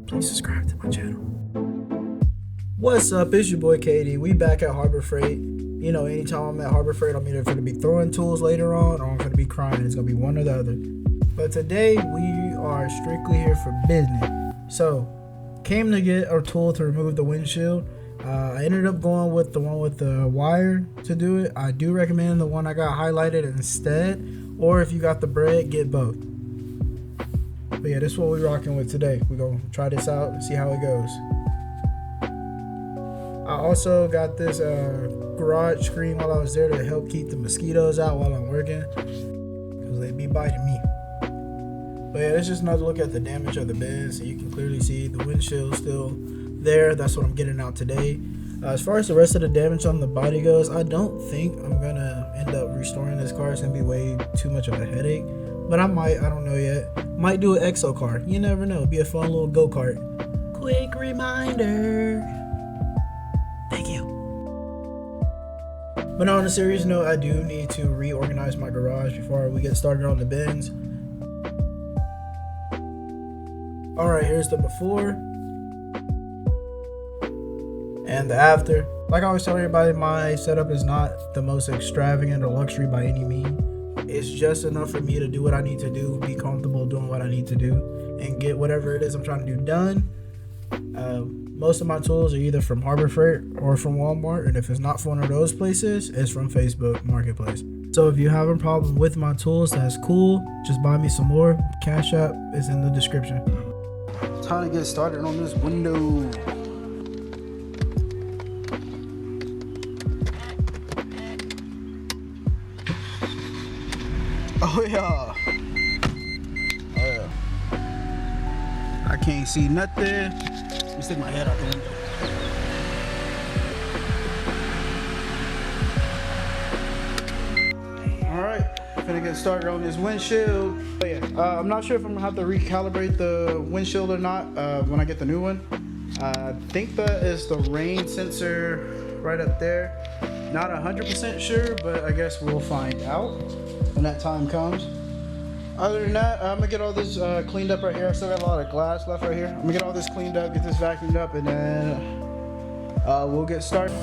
please subscribe to my channel. What's up? It's your boy KD. We back at Harbor Freight. You know, anytime I'm at Harbor Freight, I'm either going to be throwing tools later on or I'm going to be crying. It's going to be one or the other. But today we are strictly here for business. So, came to get a tool to remove the windshield. I ended up going with the one with the wire to do it. I do recommend the one I got highlighted instead. Or if you got the bread, get both. But yeah, this is what we're rocking with today. We're going to try this out and see how it goes. I also got this garage screen while I was there to help keep the mosquitoes out while I'm working, because they be biting me. But yeah, it's just another look at the damage of the Benz. So you can clearly see the windshield still there. That's what I'm getting out today. As far as the rest of the damage on the body goes, I don't think I'm going to end up restoring this car. It's going to be way too much of a headache. But I might, I don't know yet. Might do an exo car. You never know. It'd be a fun little go-kart. Quick reminder. Thank you. But on a serious note, I do need to reorganize my garage before we get started on the Benz. Alright, here's the before and the after. Like I always tell everybody, my setup is not the most extravagant or luxury by any means. It's just enough for me to do what I need to do, be comfortable doing what I need to do, and get whatever it is I'm trying to do done. Most of my tools are either from Harbor Freight or from Walmart, and if it's not from one of those places, it's from Facebook Marketplace. So if you have a problem with my tools, that's cool. Just buy me some more. Cash App is in the description. Time to get started on this window. Oh yeah. Oh yeah. I can't see nothing. Let me stick my head out the window. Alright, gonna get started on this windshield. Oh yeah, I'm not sure if I'm gonna have to recalibrate the windshield or not when I get the new one. I think that is the rain sensor right up there. Not 100% sure, but I guess we'll find out when that time comes. Other than that, I'm gonna get all this cleaned up right here. I still got a lot of glass left right here. I'm gonna get all this cleaned up, get this vacuumed up, and then we'll get started.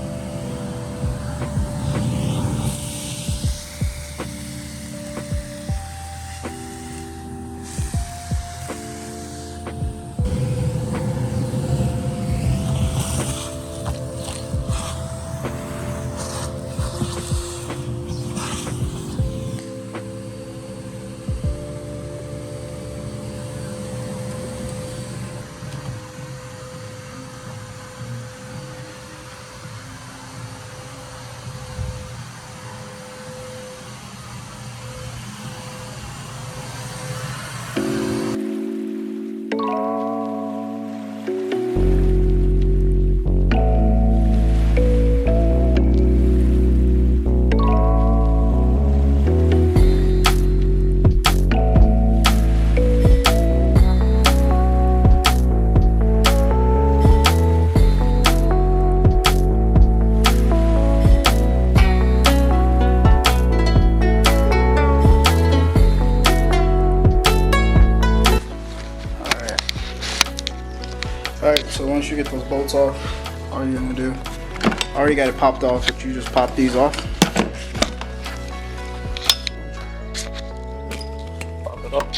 Alright, so once you get those bolts off, all you're gonna do, I already got it popped off, but you just pop these off. Pop it up.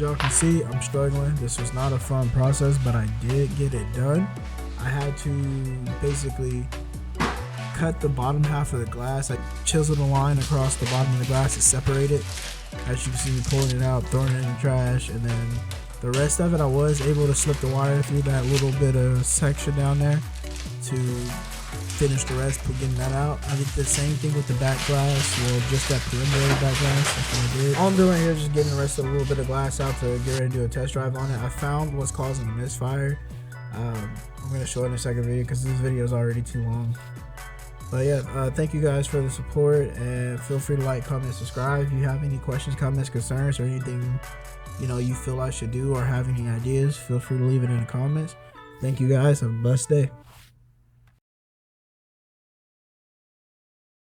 as y'all can see, I'm struggling. This was not a fun process, but I did get it done. I had to basically cut the bottom half of the glass. I chiseled a line across the bottom of the glass to separate it. As you can see me pulling it out, throwing it in the trash, and then the rest of it I was able to slip the wire through that little bit of section down there to finish the rest, getting that out. I did the same thing with the back glass, well, just that perimeter of the back glass. That's what I did. All I'm doing here is just getting the rest of a little bit of glass out to get ready to do a test drive on it. I found what's causing the misfire. I'm going to show it in a second video because this video is already too long. But yeah, thank you guys for the support, and feel free to like, comment, subscribe. If you have any questions, comments, concerns, or anything you feel I should do or have any ideas, feel free to leave it in the comments. Thank you guys. Have a blessed day.